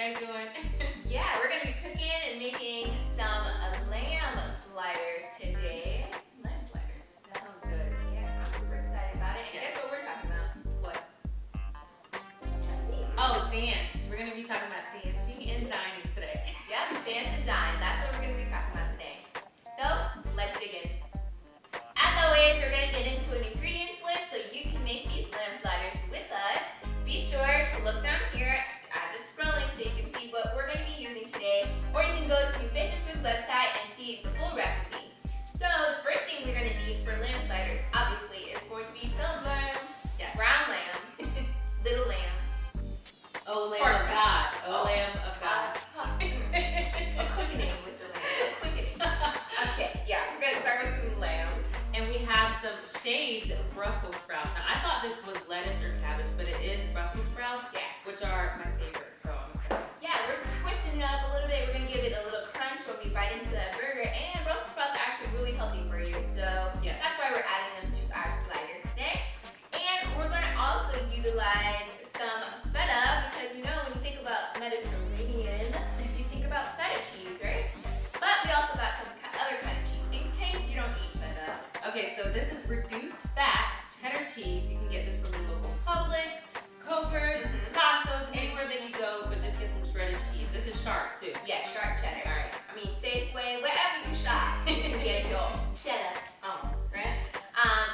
guys doing? Yeah, we're gonna be cooking and making some lamb sliders today. Lamb sliders. That sounds good. Yeah, I'm super excited about it. And guess what we're talking about? What? Oh, dance. We're gonna be talking about dancing and dining today. Yep, dance and dine. That's what we're gonna be talking about today. So let's dig in. As always, we're gonna get into an ingredients list so you can make these lamb sliders with us. Be sure to look down here as it's scrolling so you can see what we're gonna be using today, or you can go to Fish and Food website and see the full recipe. So the first thing we're gonna need for lamb sliders, obviously, is going to be some lamb, brown lamb, little lamb. Oh, Lamb of God. Oh, Lamb of God. A quickening with the lamb. A quickening. Okay, yeah, we're gonna start with some lamb. And we have some shaved Brussels sprouts. Now, I thought this was lettuce or cabbage, but it is Brussels sprouts, which are my favorite, so I'm excited. Yeah, we're twisting it up a little bit. We're gonna give it a little crunch when we bite into that burger. And Brussels sprouts are actually really healthy for you, so that's why we're adding them to our sliders today. And we're gonna also utilize some feta, because you know when you think about Mediterranean, you think about feta cheese, right? But we also got some other kind of cheese in case you don't eat feta. Okay, so this is reduced fat cheddar cheese. You can get this from your local Publix, Kroger's, Costco's, anywhere that you go, but just get some shredded cheese. This is sharp too. Yeah, sharp cheddar. All right. I mean, Safeway, wherever you shop, you can get your cheddar on, right?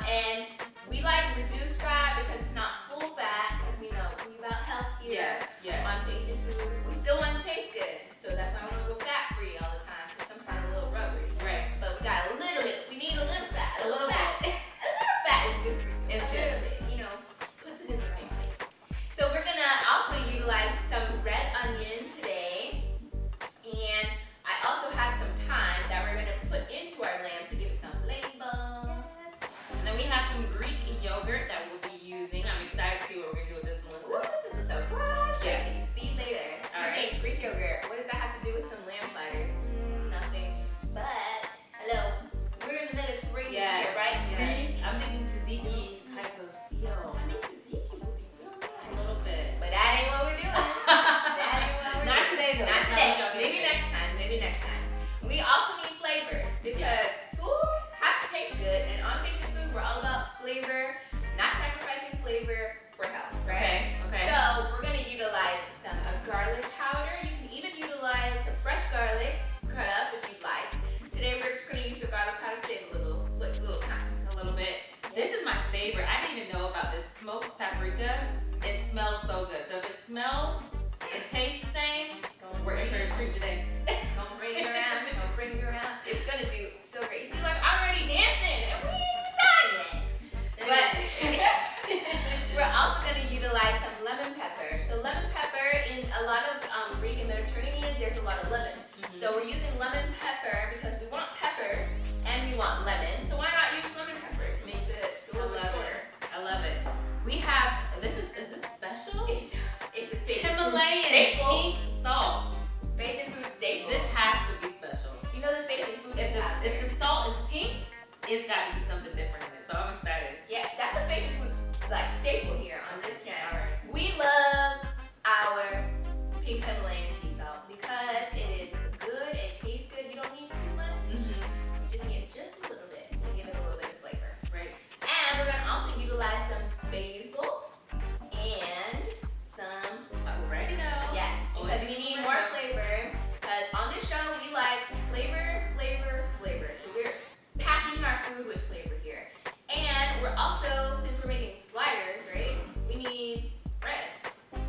And we like reduced fat because it's not full fat, because we know we about health here on Faith and Food. We still want to taste good, so that's why I want to go fat free all the time, because sometimes a little rubbery. Right. But we got a little bit. We need a little fat. A little fat. bit. A little fat is good for you. It's a good. little bit, you know, puts it in the right place. So we're gonna also utilize some red onion today, and I also have some thyme that we're gonna put into our lamb to give it some flavor. And then we have some Greek yogurt that we'll be using. I'm excited to see what we're gonna do with this one. Ooh, this is a surprise. Yes. Wait till you see later. All right. Okay, Greek yogurt. What does that have to do with some lamb sliders? Nothing. But hello, we're in the Mediterranean here, right? Yes. I'm thinking tzatziki type of feel. I mean, tzatziki would be real A nice. little bit. But that ain't what we're doing. That ain't what we're Not doing. today though. Not That's today. what y'all Maybe get. next time. Maybe next time. We also need flavor because food has to taste good, and on Faith and Food, we're all about flavor, not sacrificing flavor for health, right? Okay. So we're gonna utilize some garlic powder. You can even utilize some fresh garlic cut up if you'd like. Today we're just gonna use the garlic powder to save a little time. A little bit. This is my favorite. I didn't even know about this smoked paprika. It smells so good. So if it smells and tastes the same, we're in for a treat today. Gonna bring it around. Gonna bring it around. It's gonna do so great. You see, like I'm already dancing and we ain't done yet. But we're also gonna utilize some lemon pepper. So lemon pepper in a lot of Greek and Mediterranean, there's a lot of lemon. So we're using lemon pepper because we want pepper and we want lemon. So why not use lemon pepper to make the a little bit shorter? I love it. We have, is this special? It's a Faith and Food Himalayan staple. pink salt. Faith and Food staple. This has to be special. You know the Faith and Food If is out there. the salt is pink, it's got to be something different in it. So I'm excited. Yeah, that's a Faith and Food like staple here on this channel. We love our pink Himalayan sea salt because it is good, it tastes good. You don't need too much. You just need just a little bit to give it a little bit of flavor. Right. And we're gonna also utilize some basil and some Oregano. yes, because we need more flavor. Because on this show we like flavor, flavor, flavor. So we're packing our food with flavor here. And we're also, since we're making sliders, right? We need bread.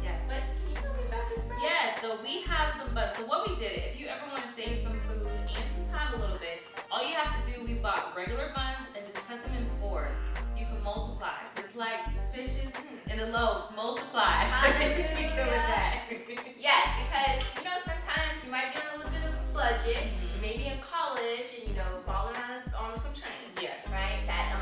Yes. But can you tell me about this bread? Yeah, so we have some buns. So what we did, if you ever want to save some food and some time a little bit, all you have to do, we bought regular buns and just cut them in fours. You can multiply, just like fishes in the loaves, multiply. So you can go with that. Yes, because you know sometimes you might be on a little bit of a budget, maybe in college, and you know balling on some change. Yes. Right? That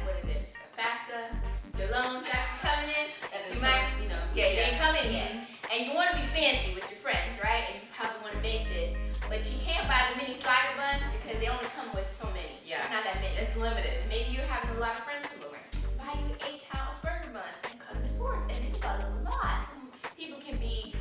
what is it? FAFSA, the loan that coming in. And You might, it ain't coming yet. And you want to be fancy with your friends, right? And you probably want to make this, but you can't buy the mini slider buns because they only come with so many. Yeah. It's not that many. It's limited. Maybe you're having a lot of friends come over. Buy you 8-count burger buns and cut them in fours, and then you got a lot. Some people can be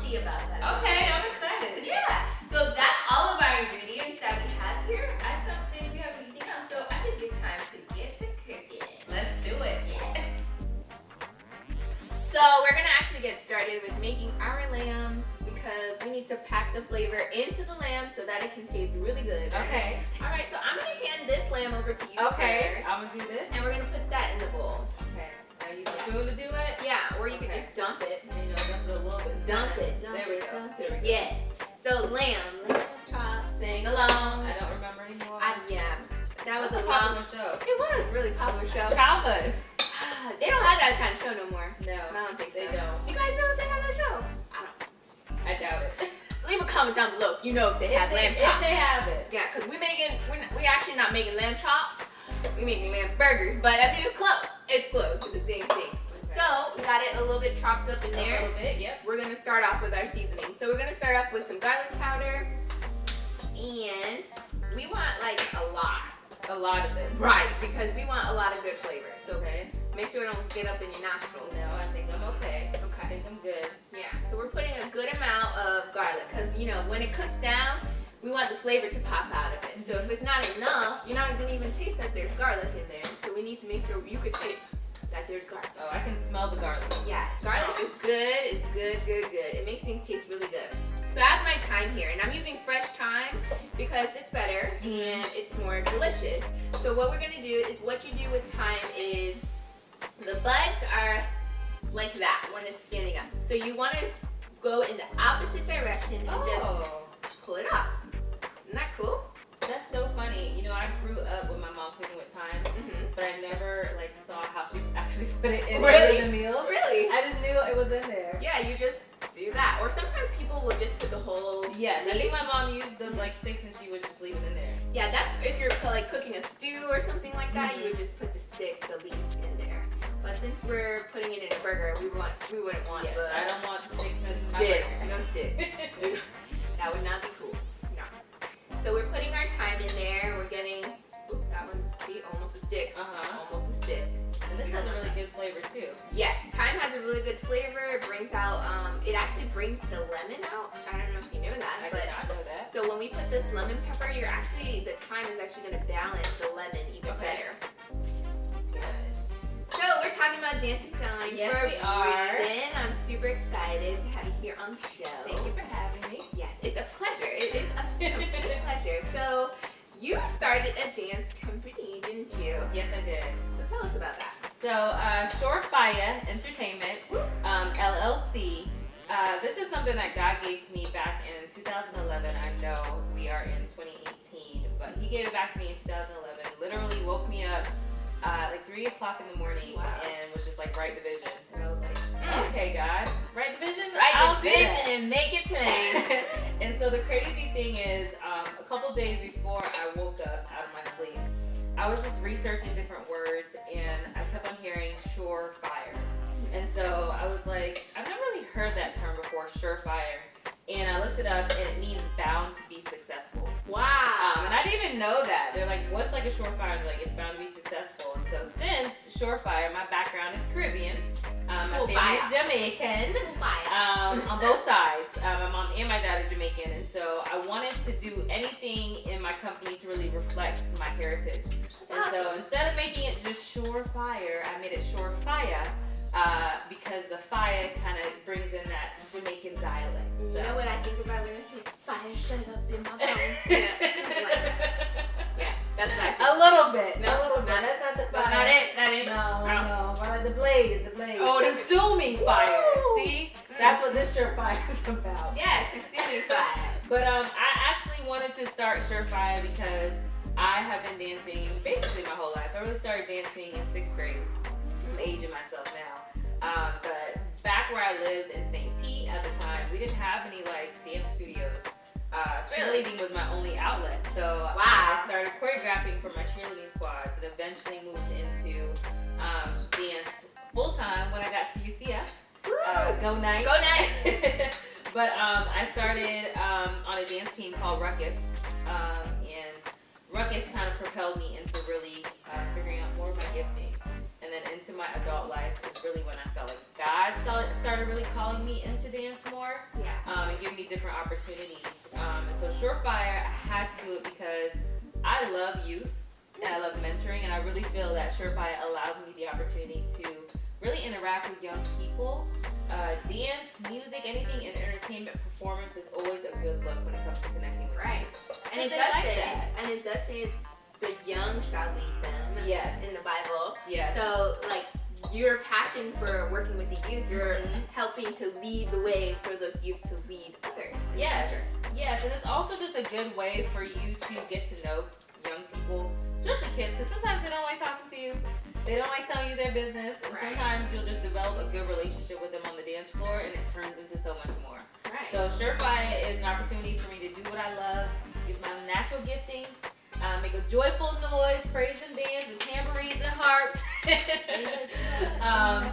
see about that. Okay, I'm excited. Yeah. So that's all of our ingredients that we have here. I don't think we have anything else. So I think it's time to get to cooking. Let's do it. Yeah. So we're gonna actually get started with making our lamb because we need to pack the flavor into the lamb so that it can taste really good. Okay. All right. So I'm gonna hand this lamb over to you Okay, first, I'm gonna do this. and we're gonna put that in the bowl. Okay. Now use a spoon to do it. Yeah, or you could Okay. just dump it. You know, dump it a little bit. Dump it. There we go. There we go. Yeah. So lamb chop, sing along. I don't remember anymore. Yeah, that was That's a a popular long. show. It was a really popular show. Childhood. They don't have that kind of show no more. No, I don't think so. they don't. Do you guys know if they have that show? I don't. I doubt it. Leave a comment down below if you know if they have lamb If chops. they have it. Yeah, because we're actually not making lamb chops. We're making lamb burgers, but I mean it's close. It's close to the same thing. So we got it a little bit chopped up in A there. little bit, yep. We're gonna start off with our seasoning. So we're gonna start off with some garlic powder, and we want like a lot. A lot of this. Right, because we want a lot of good flavor. So Okay. make sure it don't get up in your nostrils. No, I think I'm okay. I Okay. think I'm good. Yeah, so we're putting a good amount of garlic because, you know, when it cooks down, we want the flavor to pop out of it. So if it's not enough, you're not going to even taste that there's garlic in there. So we need to make sure you could taste that there's garlic. Oh, I can smell the garlic. Yeah, garlic is good. It's good, good, good. It makes things taste really good. So I have my thyme here, and I'm using fresh thyme because it's better and it's more delicious. So what we're gonna do is what you do with thyme is the buds are like that when it's standing up. So you want to go in the opposite direction and just pull it off. Isn't that cool? That's so funny. You know, I grew up with my mom cooking with thyme, but I never like saw how she actually put it in Really? the meals. Really? I just knew it was in there. Yeah, you just do that. Or sometimes people will just put the whole Yes, I leaf. think my mom used the like sticks and she would just leave it in there. Yeah, that's if you're like cooking a stew or something like that, you would just put the leaf in there. But since we're putting it in a burger, we wouldn't want Yes, I don't want the sticks in my sticks. burger. No sticks. That would not be cool. No. So we're putting our thyme in there. We're getting, oop, that one's, see, almost a stick. Almost a stick. And this has a really good flavor too. Yes, thyme has a really good flavor. It brings out, it actually brings the lemon out. I don't know if you know that, I but did not know that. so when we put this lemon pepper, the thyme is actually going to balance the lemon even better. Good. So we're talking about Dancing Dine Yes, for we a are. reason. I'm super excited to have you here on the show. Thank you for having me. Yes, it's a pleasure. It is a complete pleasure. So you started a dance company, didn't you? Yes, I did. So tell us about that. So, Shurfiyah Entertainment, LLC. This is something that God gave to me back in 2011. I know we are in 2018, but He gave it back to me in 2011. Literally woke me up like 3 o'clock in the morning and was just like, write the vision. And I was like, okay, God, write the vision. Write the vision and make it plain. And so the crazy thing is, a couple days before I woke up out of my sleep, I was just researching different words and I kept on hearing surefire. And so I was like, I've never really heard that term before, surefire. And I looked it up and it means bound to be successful. Wow. And I didn't even know that. They're like, what's like a surefire? They're like, it's bound to be successful. And so since surefire, my background is Caribbean. My family is Jamaican. On both sides. My mom and my dad are Jamaican. And so I wanted to do anything in my company to really reflect my heritage. And so instead of making it just surefire, I made it Shurfiyah because the fire kind of brings in that Jamaican dialect. You know what I think about when I say fire shut up in my bones? Yeah, something like that. Yeah, that's what I think. A little bit. No, A little bit. not- That's not the fire. That's not it. That ain't. No. Well, the blaze. Oh, the- consuming fire. Woo! See? That's what this Surefire is about. Yes, consuming fire. But I actually wanted to start Surefire because I have been dancing basically my whole life. I really started dancing in 6th grade. I'm aging myself now. But back where I lived in St. Pete at the time, we didn't have any like dance studios. Really? Cheerleading was my only outlet. So Wow. I started choreographing for my cheerleading squads and eventually moved into dance full time when I got to UCF. Go Nice. Go Nice. But I started on a dance team called Ruckus. And Ruckus kind of propelled me into really figuring out more of my gifting. And then into my adult life is really when I felt like God started really calling me into dance more. Yeah. and give me different opportunities. And so Shurfiyah, I had to do it because I love youth and I love mentoring, and I really feel that Shurfiyah allows me the opportunity to really interact with young people. Dance, music, anything in entertainment performance is always a good look when it comes to connecting with youth. And it does say the young shall lead them. Yes. In the Bible. Yes. So like your passion for working with the youth, you're helping to lead the way for those youth to lead others. Yes. Yes, and it's also just a good way for you to get to know young people, especially kids, because sometimes they don't like talking to you. They don't like telling you their business, and sometimes you'll just develop a good relationship with them on the dance floor, and it turns into so much more. Right. So Shurfiyah is an opportunity for me to do what I love, use my natural giftings, make a joyful noise, praise and dance with tambourines and harps,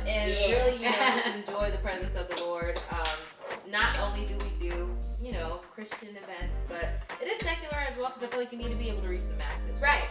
and really, just enjoy the presence of the Lord. Not only do we do, Christian events, but it is secular as well, because I feel like you need to be able to reach the masses. Right.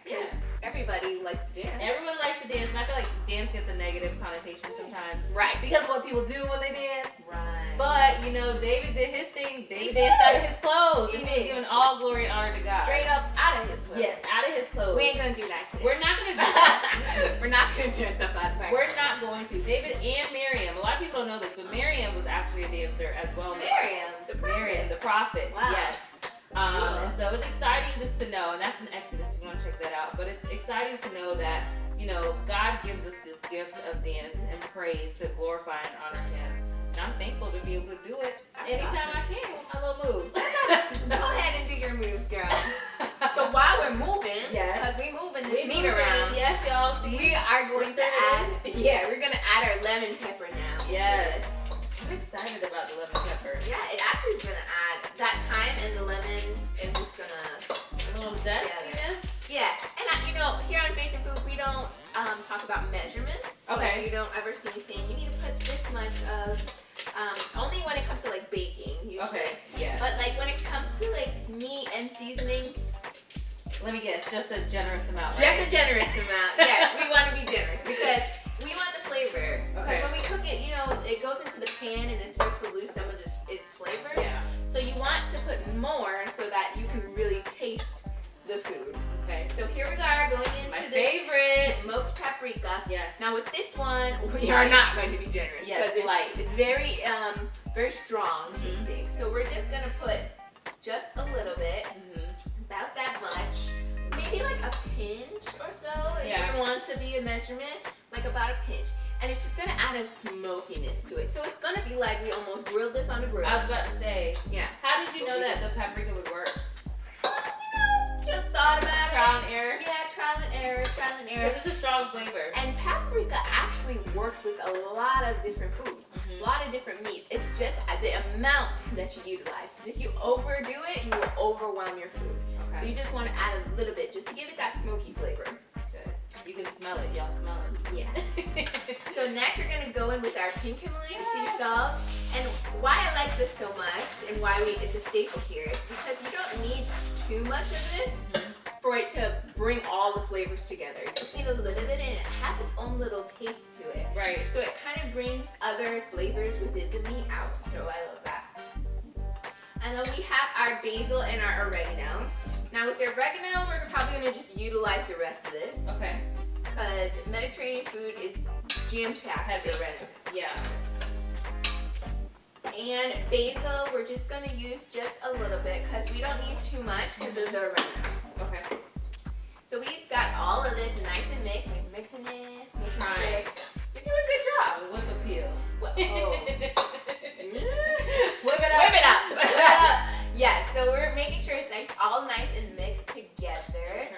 Because everybody likes to dance. Everyone likes to dance, and I feel like dance gets a negative connotation sometimes. Right. Because of what people do when they dance. Right. But, David did his thing. David danced out of his clothes. He and did. he was giving all glory and honor to God. Straight up out of his clothes. Yes, out of his clothes. We ain't gonna do that today. We're not going to do that. We're not gonna do stuff out of our We're not going to. David and Miriam. A lot of people don't know this, but Miriam was actually a dancer as well. Miriam, the prophet. Wow. Yes. Cool. And so it's exciting just to know, and that's in Exodus if you want to check that out. But it's exciting to know that, God gives us this gift of dance and praise to glorify and honor Him. And I'm thankful to be able to do it anytime I can with my little moves. Go ahead and do your moves, girl. So while we're moving, because we moving this meat around, yes, y'all. See, we are going to add. Yeah, we're gonna add our lemon pepper now. Yes. I'm excited about the lemon pepper. Yeah, it actually is gonna add that thyme and the lemon is just gonna a little zestiness. Yeah, and here on Faith and Food, we don't talk about measurements. Okay. Like, you don't ever see me saying you need to put this much of. Only when it comes to like baking, usually. Okay. Yeah. But like when it comes to like meat and seasonings, let me guess, just a generous amount. Just right? a generous amount. Yeah, we want to be generous because we want the flavor. Because Okay. when we cook it, it goes into the pan and it starts to lose some of its flavor. Yeah. So you want to put more so that you can really taste the food. Okay. So here we are going into My this favorite. smoked paprika. Yes. Now with this one, we are not going to be generous. Yes, because light. It's very, very strong tasting. So we're just gonna put just a little bit, about that much, maybe like a pinch or so. If we want to be a measurement, like about a pinch. And it's just gonna add a smokiness to it. So it's gonna be like we almost grilled this on the grill. I was about to say. Yeah. How did you know that the paprika would work? Just thought about it. Trial and error. Yeah, trial and error. Because it's a strong flavor. And paprika actually works with a lot of different foods, a lot of different meats. It's just the amount that you utilize. Because if you overdo it, you will overwhelm your food. Okay. So you just want to add a little bit just to give it that smoky flavor. Good. You can smell it. Y'all smell it. Yes. So next we're going to go in with our pink Himalayan sea salt. And why I like this so much and why it's a staple here is because you don't need too much of this for it to bring all the flavors together. You just need a little bit and it has its own little taste to it. Right. So it kind of brings other flavors within the meat out. So I love that. And then we have our basil and our oregano. Now with the oregano, we're probably going to just utilize the rest of this. Okay. Because Mediterranean food is jam-packed with oregano. Yeah. And basil, we're just going to use just a little bit because we don't need too much because of the oregano. Okay. So we've got all of this nice and mixed. We're mixing it, making sure. Right. You're doing a good job. Whip appeal. Whip it up. Whip it up. Yeah, so we're making sure it's all nice and mixed together.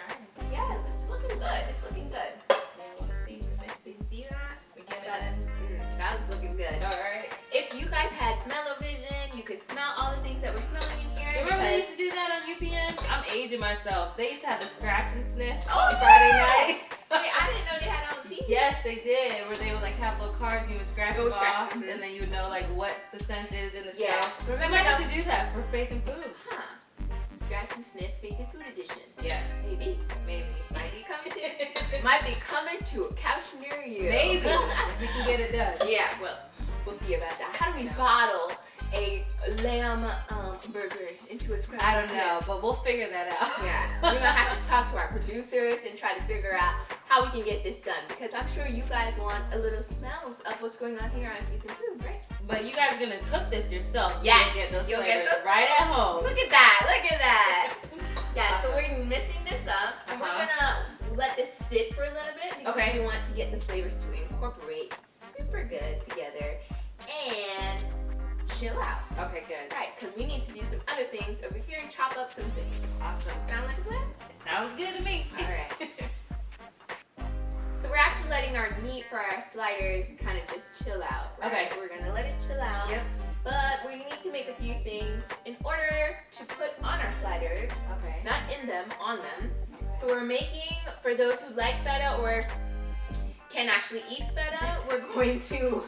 Yeah, this is looking good. It's looking good. I want to see the mix. You see that? We get it. That's looking good. All right. If you guys had smell-o-vision, you could smell all the things that we're smelling in here. Remember they used to do that on UPN? I'm aging myself. They used to have the scratch and sniff Oh, on Friday nights. Wait, I didn't know they had it on TV. Yes, they did. Where they would like have little cards, you would scratch Go them scratch. off, and then you would know like what the scent is in the Yeah. show. We Remember might have how- to do that for Faith and Food. Huh. Scratch and sniff Faith and Food edition. Yes, Maybe. maybe. Might be coming to might be coming to a couch near you. Maybe. We can get it done. Yeah, well, we'll see about that. How do we bottle a lamb burger into a scrambled I don't know, but we'll figure that out. Yeah, we're gonna have to talk to our producers and try to figure out how we can get this done, because I'm sure you guys want a little smells of what's going on here on Faith and Food, right? But you guys are gonna cook this yourself, so Yes, you'll get those you'll flavors get those right at home. Look at that, look at that. Yeah, so Awesome. we're mixing this up, and we're gonna let this sit for a little bit because we want to get the flavors to incorporate super good together and chill out. Okay, good. Right, because we need to do some other things over here and chop up some things. Awesome. Sound like a plan? Sounds good to me. All right. So we're actually letting our meat for our sliders kind of just chill out. Right? Okay. We're gonna let it chill out. Yep. But we need to make a few things in order to put on our sliders. Okay. Not in them, on them. So we're making, for those who like feta or can actually eat feta, we're going to,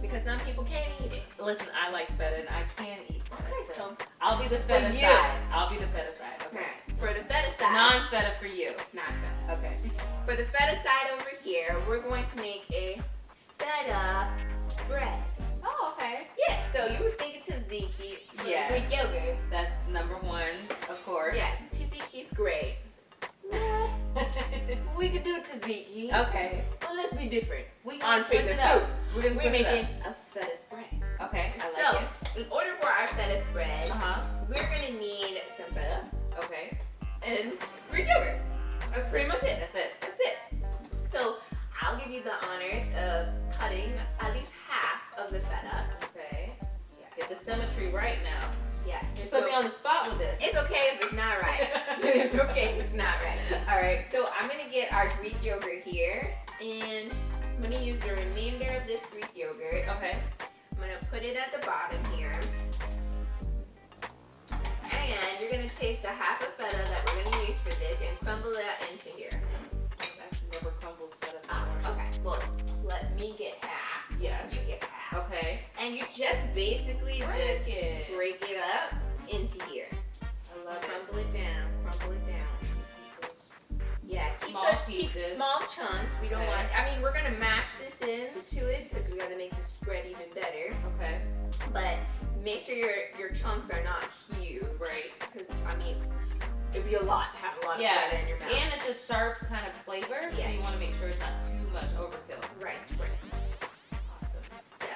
because some people can't eat it. Listen, I like feta and I can eat feta. Okay, so I'll be the feta you. side. I'll be the feta side. Okay. right, for the feta side. Non-feta for you. Non-feta. Okay. For the feta side over here, we're going to make a feta spread. Oh, okay. Yeah, so you were thinking tzatziki, Yeah. Greek yogurt. That's number one, of course. Yes, tzatziki's great. Nah, we could do tzatziki. Okay. Well, let's be different. We On gonna switch Faith it and up. Food, We're gonna we're switch making it a feta spread. up. Okay. I So, like it. in order for our feta spread, Uh-huh. we're gonna need some feta Okay. and Greek yogurt. That's pretty much it. That's it. That's it. So, I'll give you the honors of cutting at least half of the feta. Okay. Get the symmetry right now. Yes. You It's put me on the spot with this. It's okay if it's not right. It's okay if it's not right. All right. So I'm gonna get our Greek yogurt here, and I'm gonna use the remainder of this Greek yogurt. Okay. I'm gonna put it at the bottom here. And you're gonna take the half of feta that we're gonna use for this and crumble that into here. I've actually never crumbled feta Ah, before. okay. Well, let me get half. Yes. You get half. Okay. And you just basically Break it. break it up into here. I love it. Crumble it down. Crumble it down. Yeah, keep Small keep pieces. small chunks. We don't Okay. want. I mean, we're gonna mash this into it because we gotta make the spread even better. Okay. But make sure your chunks are not huge. Right. Because I mean, it'd be a lot to have a lot of feta in your mouth. And it's a sharp kind of flavor, so Yes. you want to make sure it's not too much overkill. Right. Awesome. So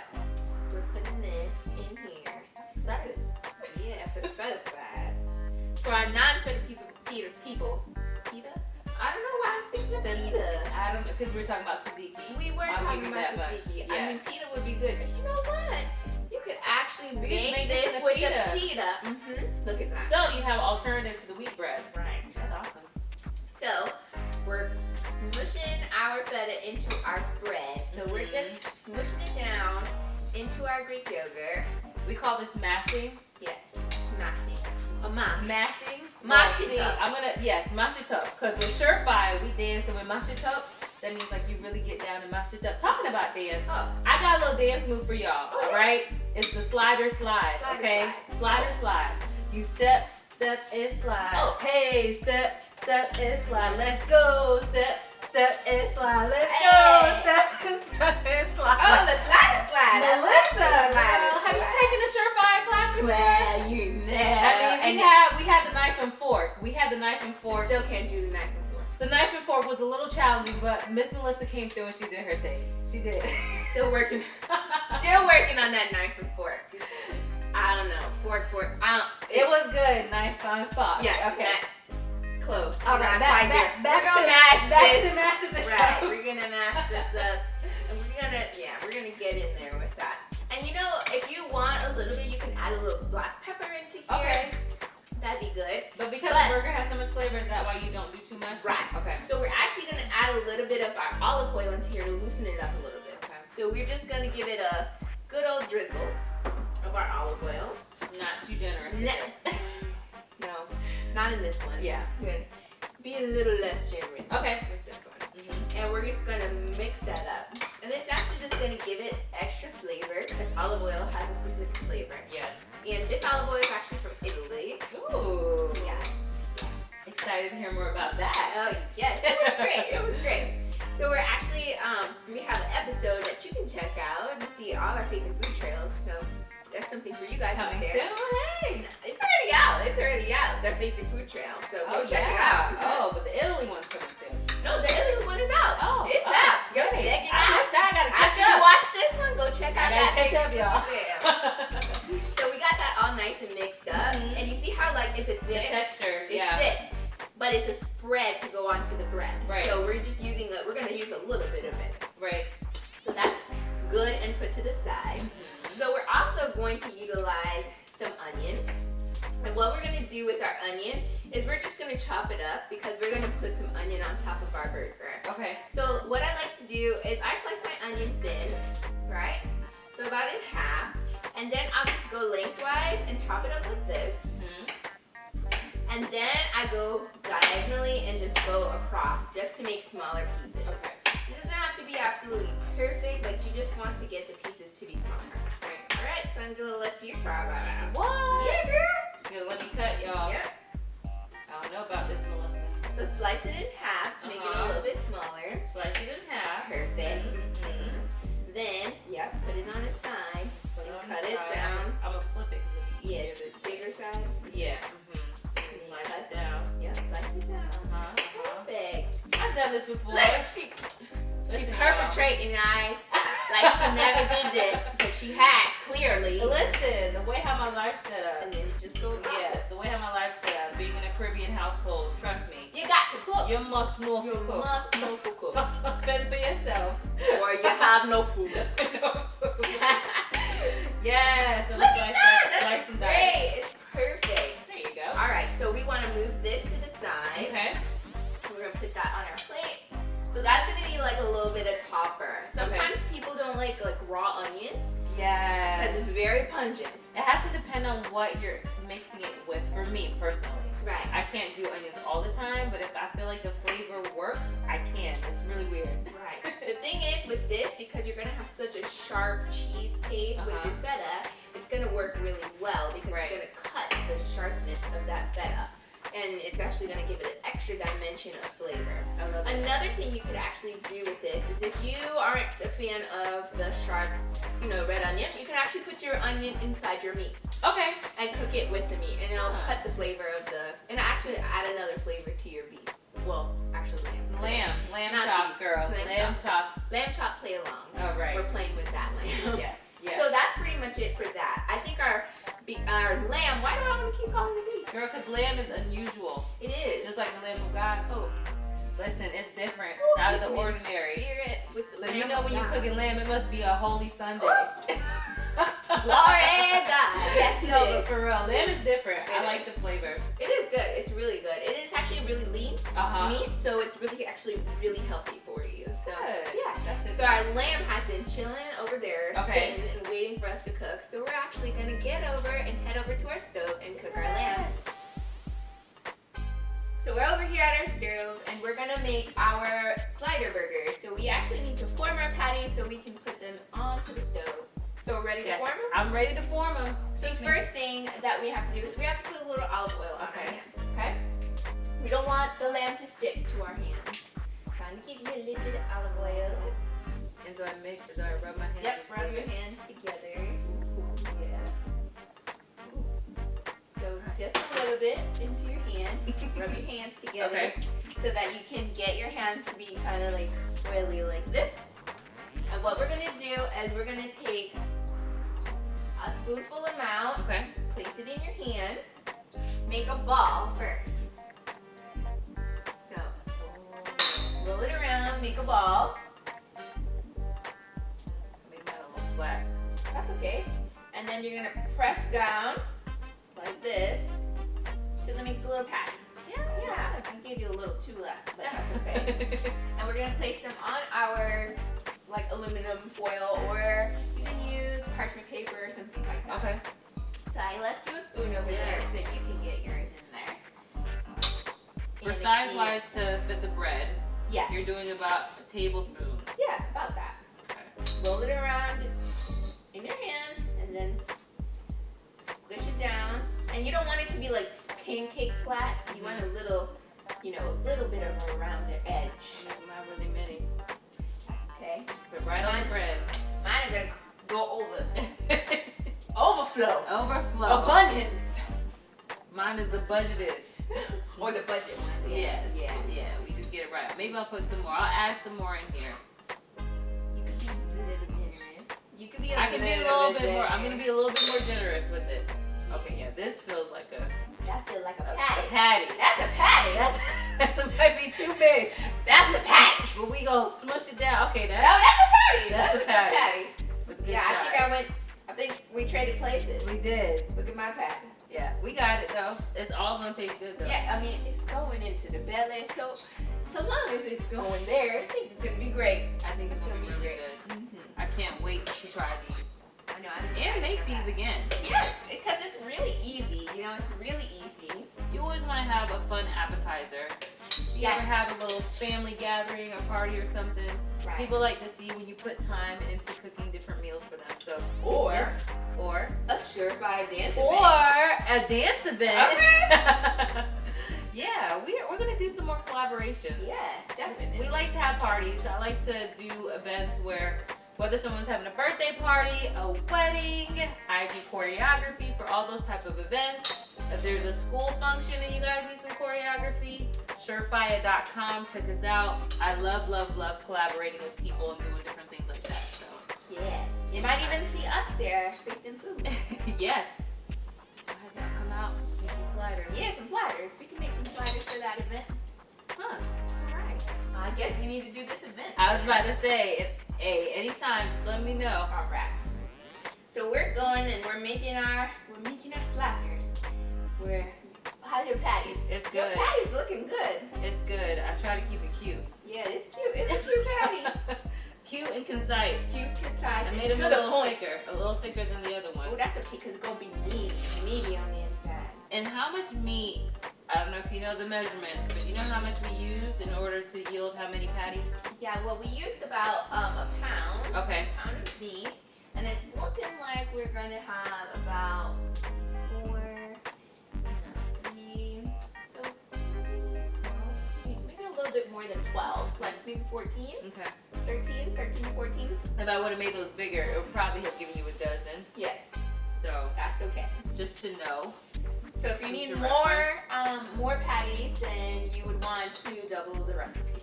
we're putting this in here. Excited. Yeah, for the feta side. For our non-feta people. Pita? I don't know why I'm saying the pita. I don't know, because we were talking about tzatziki. We were I'll talking give you about that much. tzatziki. Yeah. I mean, pita would be good. But you know what? You could actually We can make make this this in a with pita. the pita. Mm-hmm. Look at that. So you have alternative to the wheat bread. Right. That's awesome. So we're smushing our feta into our spread. So we're just smushing it down into our Greek yogurt. We call this mashing. Yeah, smashing. A mash. Mashing. Mash it See, up. I'm gonna, yes, mash it up. Because with Shurfiyah, we dancing with mash it up. That means like you really get down and mash it up. Talking about dance, Oh, I got a little dance move for y'all, Oh, yeah. alright? It's the slider slide, Slider okay? slide. Slider slide. You step, and slide. Oh. Hey, step, and slide. Let's go. Step, and slide. Let's Hey. go. Step, and slide. oh, the slider slide. I like Melissa, the slider girl, have you slide. taken the Shurfiyah class before? Well, you know. I mean, we had the knife and fork. We had the knife and fork. Still can't do the knife and fork. The knife and fork was a little challenging, but Miss Melissa came through and she did her thing. She did. Still working. Still working on that knife and fork. I don't know. Fork. It was good. Knife and fork. Yeah. Okay. Close. All right. Back we're gonna to mash this. to mashing this Right. up. We're gonna mash this up, and we're gonna get in there with that. And you know, if you want a little bit, you can add a little black pepper into here. Okay. That'd be good. But because But- the burger has so much flavor, is that why you don't do too much? Right. Okay. So we're actually gonna add a little bit of our olive oil into here to loosen it up a little bit. Okay. So we're just gonna give it a good old drizzle of our olive oil. Not too generous. No, not in this one. Yeah. Good. Be a little less generous. Okay. With this one. And we're just gonna mix that up. And it's actually just gonna give it extra flavor because olive oil has a specific flavor. Yes. And this olive oil is actually from Italy. Ooh. Yes. Excited to hear more about that. Oh yes, it was great. It was great. So we're actually we have an episode that you can check out and see all our faith and food trails. So that's something for you guys out Coming there. soon. Hey. It's already out. It's already out. Their favorite food trail. So go check it out. Oh, but the Italy one's coming soon. No, the Italy one is out. Oh, it's out. Go great. check it I out. missed that. I gotta catch After you up. watch this one, go check out that. Catch up, favorite y'all. food trail. So we got that all nice and mixed up. And you see how like it's a The thick, texture, it's thick, but it's a spread to go onto the bread. Right. So we're just using we're gonna use a little bit of it. Right. So that's good and put to the side. So we're also going to utilize some onion. And what we're gonna do with our onion is we're just gonna chop it up because we're gonna put some onion on top of our burger. Okay. So what I like to do is I slice my onion thin, right? So about in half. And then I'll just go lengthwise and chop it up like this. And then I go diagonally and just go across just to make smaller pieces. Okay. It doesn't have to be absolutely perfect, but you just want to get the pieces to be smaller. Right. All right, so I'm gonna let you try about it. What? Yeah, girl. She's gonna let me cut, y'all. Yep. I don't know about this, Melissa. So slice it in half to make it a little bit smaller. Slice it in half. Perfect. Mm-hmm. Then, put it on its side. Put it on Cut the it side. down. I'm gonna flip it. Yeah, this bigger side. Yeah. Slice Slice it down. Yep, slice it down. Perfect. I've done this before. Look, she Listen, perpetrating, guys. Like she never did this, but she has clearly. Listen, the way how my life's set up. And then you just go across Yes, it. the way how my life's set up. Being in a Caribbean household, trust me. You got to cook. You must know You to cook. must know to cook. Fend for yourself. Or you have no food. Yes. So Look at that. Slice That's and dice. great. It's perfect. There you go. All right, so we want to move this to the side. Okay. We're going to put that on our plate. So that's going to be like a little bit of topper. Sometimes people don't like raw onion Yes. because it's very pungent. It has to depend on what you're mixing it with. For me personally, Right. I can't do onions all the time, but if I feel like the flavor works, I can. It's really weird. Right. The thing is with this, because you're gonna have such a sharp cheese taste with your feta, it's gonna work really well because it's gonna cut the sharpness of that feta. And it's actually gonna give it an extra dimension of flavor. I love it. Another thing you could actually do with this is if you aren't a fan of the sharp, red onion, you can actually put your onion inside your meat Okay. and cook it with the meat, and it'll cut the flavor of and actually add another flavor to your beef. Well, actually lamb. Lamb Not chops, beef. girl. Lamb chops. Lamb chop, play along. All right. We're playing with that lamb. Yes. Yes. So that's pretty much it for that. I think our lamb. Why do I want to keep calling it beef? Girl, because lamb is unusual. It is. Just like the lamb of God. Oh. Listen, it's different. Ooh, It's out of the keeping it ordinary. Spirit with the So lamb you know of when you're God. cooking lamb, it must be a holy Sunday. Glory God. Yes, it No, is. but for real, lamb is different. It I like is. the flavor. It is good. It's really good. It is actually really lean meat, so it's really healthy for you. So Good. yeah. That's So our lamb has been chilling over there, Okay. sitting and waiting for us to cook. So we're actually gonna get over and head over to our stove and cook our lamb. So we're over here at our stove and we're gonna make our slider burgers. So we actually need to form our patties so we can put them onto the stove. So we're ready to Yes, form them? I'm ready to form them. So the first thing that we have to do is we have to put a little olive oil on our Okay. hands, okay? We don't want the lamb to stick to our hands. So I'm gonna give you a little bit of olive oil. And do I rub my hands? Yep, rub your hands together. Yeah. So just a little bit into your hand. Rub your hands together. Okay. So that you can get your hands to be kind of like oily like this. And what we're gonna do is we're gonna take a spoonful amount, Okay. place it in your hand, make a ball first. So roll it around, make a ball. Make mine a little flat. That's okay. And then you're gonna press down like this till it makes a little patty. Yeah, I gave you a little too less, but that's okay. And we're gonna place them on our aluminum foil, or you can use parchment paper or something like that. Okay. So I left you a spoon over there so you can get yours in there. For And size wise to fit the bread, yes. you're doing about a tablespoon. Yeah, about that. Okay. Roll it around in your hand and then squish it down. And you don't want it to be like pancake flat. You want a little, a little bit of a rounded edge. Make mine really mini. Okay. Put right on the bread. Mine is gonna go over overflow. Overflow. Abundance. Mine is the budgeted. Or the budget one. Yeah. We just get it right. Maybe I'll put some more. I'll add some more in here. You could be a little generous. You could be I can be a little bit more. I'm gonna be a little bit more generous with it. Okay, yeah, this feels like That feels like a a patty. patty. That's a patty. That might be too big. That's a patty. But we gonna smush it down. Okay, No, that's that's a patty. That's a good patty. patty. that's good. Yeah, size. I think we traded places. We did. Look at my patty. Yeah, we got it though. It's all gonna taste good though. Yeah, I mean, it's going into the belly, so long as it's going there, I think it's gonna be great. I think it's gonna be really good. I can't wait to try these. I know. And make these again. Yes, because it's really easy. You know, it's really easy. You always want to have a fun appetizer. You Yes. ever have a little family gathering or party or something? Right. People like to see when you put time into cooking different meals for them. So Or or a Shurfiyah dance a dance event. Okay. Yeah, we're gonna do some more collaborations. Yes, definitely. We like to have parties. I like to do events where whether someone's having a birthday party, a wedding, I do choreography for all those type of events. If there's a school function and you guys need some choreography, Shurfiyah.com, check us out. I love collaborating with people and doing different things like that. So Yeah. You might even see us there making food. yes. Go ahead now, come out, make some sliders. Yeah, some sliders. We can make some sliders for that event. Huh. Alright. I guess you need to do this event. I was about to say, anytime, just let me know. Alright. So we're going and we're making our sliders. How's your patties? It's Your good. patty's looking good. It's good. I try to keep it cute. Yeah, it's cute. It's a cute patty. Cute and concise. Cute, concise, I and made to them a the little point. thicker. A little thicker than the other one. Oh, that's okay, because it's going to be meaty on the inside. And how much meat, I don't know if you know the measurements, but you know how much we used in order to yield how many patties? Yeah, well, we used about a pound. Okay. A pound of meat. And it's looking like we're going to have about 3, so maybe 12, maybe a little bit more than 12, like maybe 14, Okay. 13, 14. If I would have made those bigger, it would probably have given you a dozen. Yes, So, that's okay. just to know. So if you Future need more patties, then you would want to double the recipe.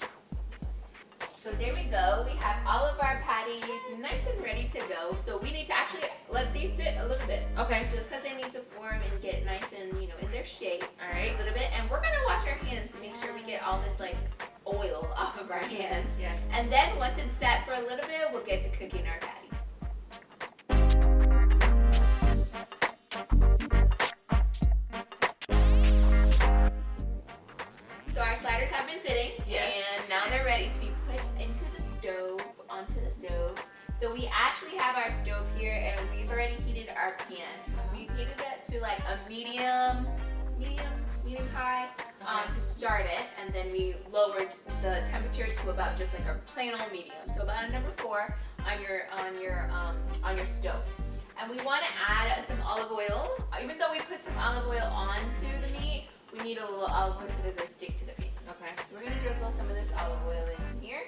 So there we go. We have all of our patties nice and ready to go. So we need to actually let these sit a little bit. Okay. Just because they need to form and get nice and, in their shape. All right. A little bit. And we're going to wash our hands to make sure we get all this, oil off of our hands. Yes. And then once it's set for a little bit, we'll get to cooking our patties. So our sliders have been sitting, Yes. and now they're ready to be put onto the stove. So we actually have our stove here, and we've already heated our pan. We've heated it to a medium high to start it, and then we lowered the temperature to about just a plain old medium. So about a number 4 on your stove. And we want to add some olive oil. Even though we put some olive oil onto the meat, we need a little olive oil so it doesn't stick to the pan. Okay. So we're gonna drizzle some of this olive oil in here.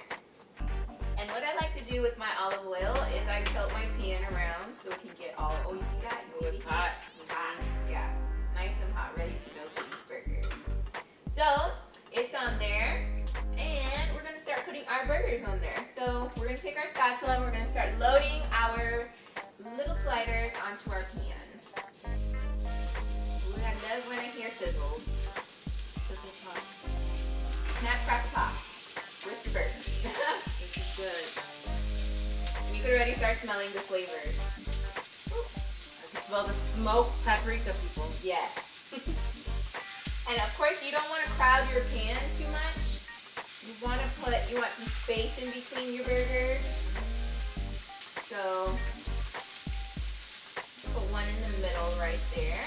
And what I like to do with my olive oil is I tilt my pan around so it can get all, you see that? You see It's the heat? hot. It's hot, yeah. Nice and hot, ready to go for these burgers. So, it's on there, and we're gonna start putting our burgers on there. So, we're gonna take our spatula and we're gonna start loading our little sliders onto our pan. Ooh, I love when I hear sizzles. Sizzle pop. Snap, crackle, pop. With your burger. This is good. You can already start smelling the flavors. I can smell the smoked paprika, people. Yes. And of course, you don't want to crowd your pan too much. You want some space in between your burgers. So, put one in the middle right there.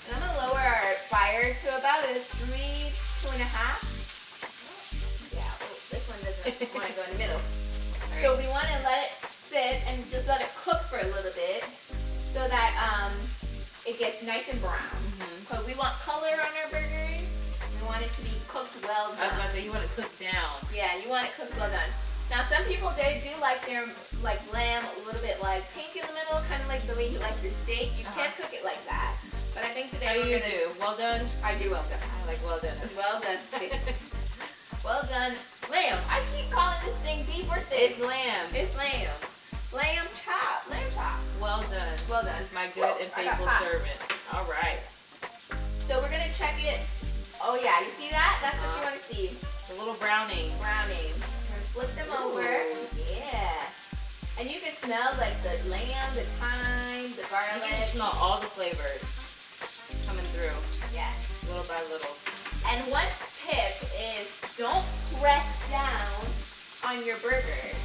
And I'm gonna lower our fire to about a 3, 2.5. Yeah, this one doesn't want to go in the middle. Right. So we want to let it sit and just let it cook for a little bit so that it gets nice and brown. Because we want color on our burgers. We want it to be cooked well I was done. about to say, you want to cook down. Yeah, you want it cooked well done. Now some people, they do like their like lamb a little bit like pink in the middle, kind of like the way you like your steak. You can't cook it like that. But I think today How we're you gonna do? Well done? I do well done. I like well done. Well done. Well done. Lamb. I keep calling this thing beef or steak. It's lamb. It's lamb. Lamb chop. Lamb chop. Well done. Well done. My good and faithful servant. All right. So we're gonna check it. Oh yeah, you see that? That's what you want to see. The little browning. Browning. Flip them over. Yeah. And you can smell like the lamb, the thyme, the garlic. You can smell all the flavors coming through. Yes. Little by little. And one tip is don't press down on your burgers.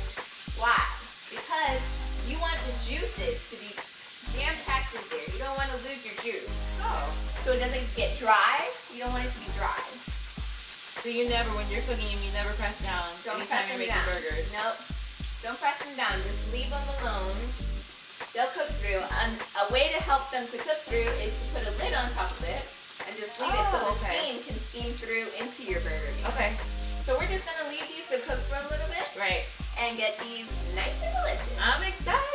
Why? Because you want the juices to be jam-packed in there. You don't want to lose your juice. Oh. So it doesn't get dry. You don't want it to be dry. So you never, when you're cooking them, you never press down Don't anytime press you're them making down. burgers. Nope. Don't press them down. Just leave them alone. They'll cook through. And a way to help them to cook through is to put a lid on top of it and just leave it so the steam can steam through into your burger. Okay. So we're just gonna leave these to cook for a little bit. Right. And get these nice and delicious. I'm excited.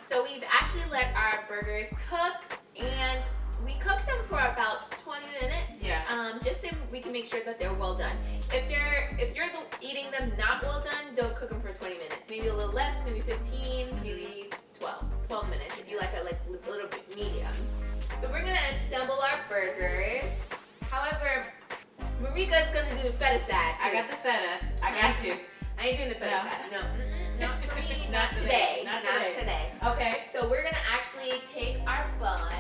So we've actually let our burgers cook, and we cook them for about 20 minutes. Yeah. Just so we can make sure that they're well done. If you're eating them not well done, don't cook them for 20 minutes. Maybe a little less, maybe 15, maybe 12 minutes if you like a little bit medium. So we're gonna assemble our burgers. However, Mareeka's gonna do the feta side. I got the feta. I got you. I ain't doing the feta No. side. No, not for me. Not Not today. today. Not Not today. today. Okay. So we're gonna actually take our bun,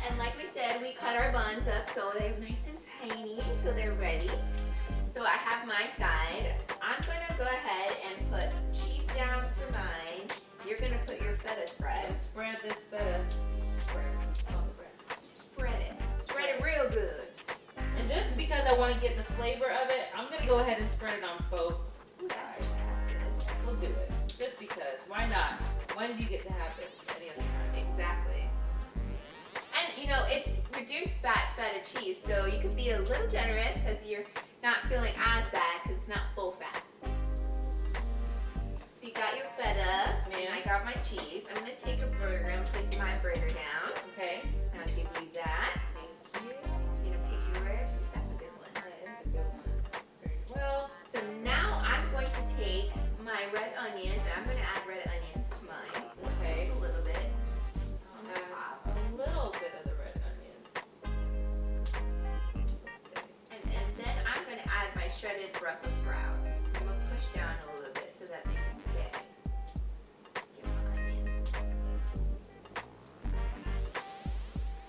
and like we said, we cut our buns up so they're nice and tiny, so they're ready. So I have my side. I'm gonna go ahead and put cheese down for mine. You're gonna put your feta spread. Spread this feta. Spread it. Spread it real good. And just because I want to get the flavor of it, I'm going to go ahead and spread it on both sides. We'll do it. Just because. Why not? When do you get to have this? Any other time? Exactly. And you know, it's reduced fat feta cheese, so you can be a little generous because you're not feeling as bad because it's not full fat. So you got your feta, and I got my cheese. I'm gonna take a burger and put my burger down. Okay. I'll give you that. Thank you. I'm gonna pick yours. That's a good one. That is a good one. Very well. So now I'm going to take my red onions, and I'm gonna add red onions to mine. Okay. Just a little bit on the top. A little bit of the red onions. And then I'm going to add my shredded Brussels sprouts. I'm going to push down a little bit so that they can stay. Get my onion.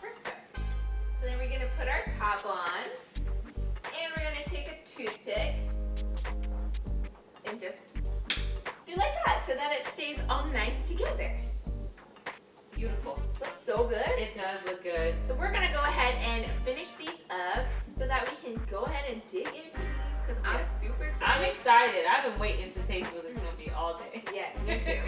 Perfect. So then we're going to put our top on. And we're going to take a toothpick. And just do like that so that it stays all nice together. Beautiful. Looks so good. It does look good. So we're gonna go ahead and finish these up so that we can go ahead and dig into these because I'm super excited. I'm excited. I've been waiting to taste what it's going to be all day. Yes, me too.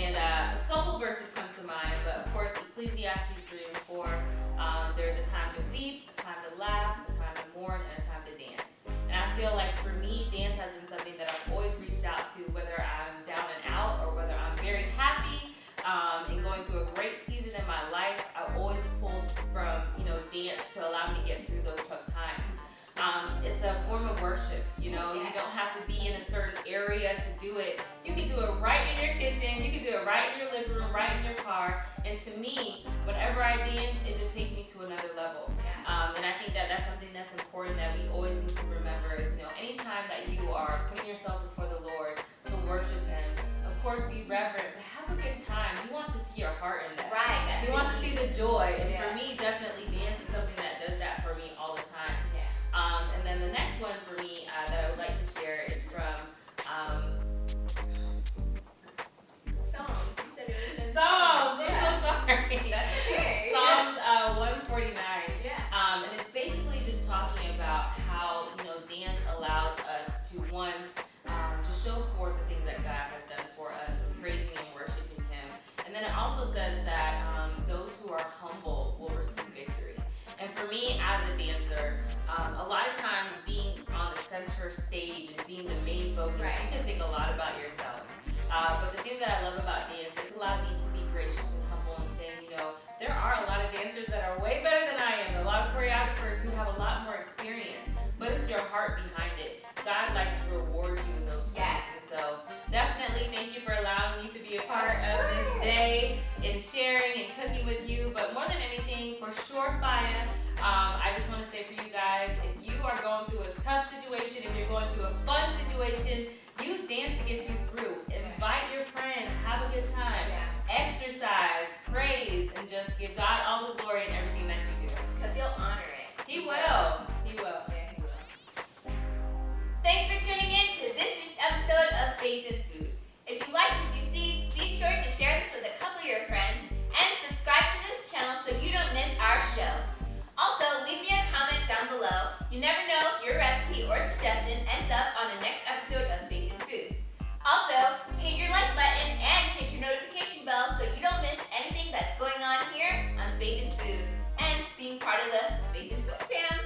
And a couple verses come to mind, but of course Ecclesiastes 3 and 4. There's a time to weep, a time to laugh, a time to mourn, and a time to dance. And I feel like for me, dance has been something that I've always reached out to, whether I'm down and out or whether I'm very happy and going through a great season in my life. I've always pulled from dance to allow me to get through those tough times. It's a form of worship. You don't have to be in a certain area to do it. You can do it right in your kitchen. You can do it right in your living room, right in your car. And to me, whenever I dance, it just takes me to another level. And I think that that's something that's important that we always need to remember is, anytime that you are putting yourself before the Lord to worship Him, of course be reverent, but have a good time. He wants to see your heart in that. Right. He wants to see the joy. And for me, definitely dance is something that does that for me all the time. And then the next one for me that I would like to share is from Psalms. You said it was in Psalms. I'm so sorry. That's okay. Psalms 149. Yeah. And it's basically just talking about how dance allows us to to show forth the things that God has done for us, and praising and worshiping Him. And then it also says that those who are humble will receive victory. And for me as a dancer, a lot of times being on the center stage and being the main focus, you can think a lot about yourself. But the thing that I love about dance is it allowed me to be gracious and humble and saying, there are a lot of dancers that are way better than I am, a lot of choreographers who have a lot more experience, but it's your heart behind it. God likes to reward you in those things. And so definitely thank you for allowing me to be a part of this day and sharing and cooking with you. But more than anything, for Shurfiyah, I just want to say for you guys, if you are going through a tough situation, if you're going through a fun situation, use dance to get you through. Invite your friends, have a good time, exercise, praise, and just give God all the glory in everything that you do. Because He'll honor it. He will. He will. Yeah, He will. Thanks for tuning in to this week's episode of Faith and Food. If you like what you see, be sure to share this with a couple of your friends and subscribe to this channel so you don't miss our show. Also, leave me a comment down below. You never know if your recipe or suggestion ends up on the next episode of Faith and Food. Also, hit your like button and hit your notification bell so you don't miss anything that's going on here on Faith and Food and being part of the Faith and Food fam.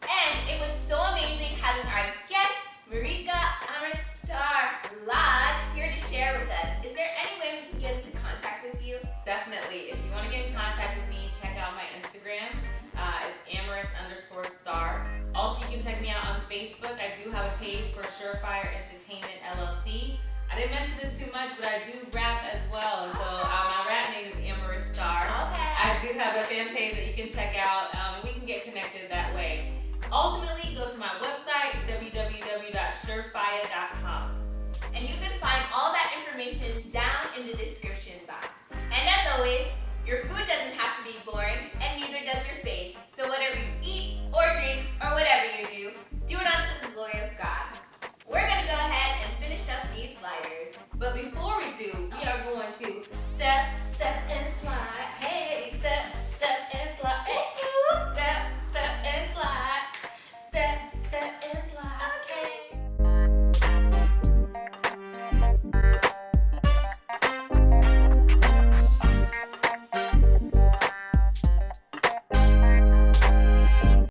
And it was so amazing having our guest, Mareeka Amaris Star Lodge, here to share with us. Is there any way we can get into contact with you? Definitely. If you want to get in contact with me, check out my Instagram. It's Amaris_Star. Also, you can check me out on Facebook. I do have a page for Shurfiyah Entertainment LLC. I didn't mention this too much, but I do rap as well. And so my rap name is Amaris Star. Okay. I do have a fan page that you can check out. We can get connected that way. Ultimately, go to my website, www.shurfiyah.com. And you can find all that information down in the description box. And as always, your food doesn't have to be boring, and neither does your faith. So whatever you eat or drink or whatever you do it unto the glory of God. We're going to go ahead and finish up these sliders. But before we do, we are going to step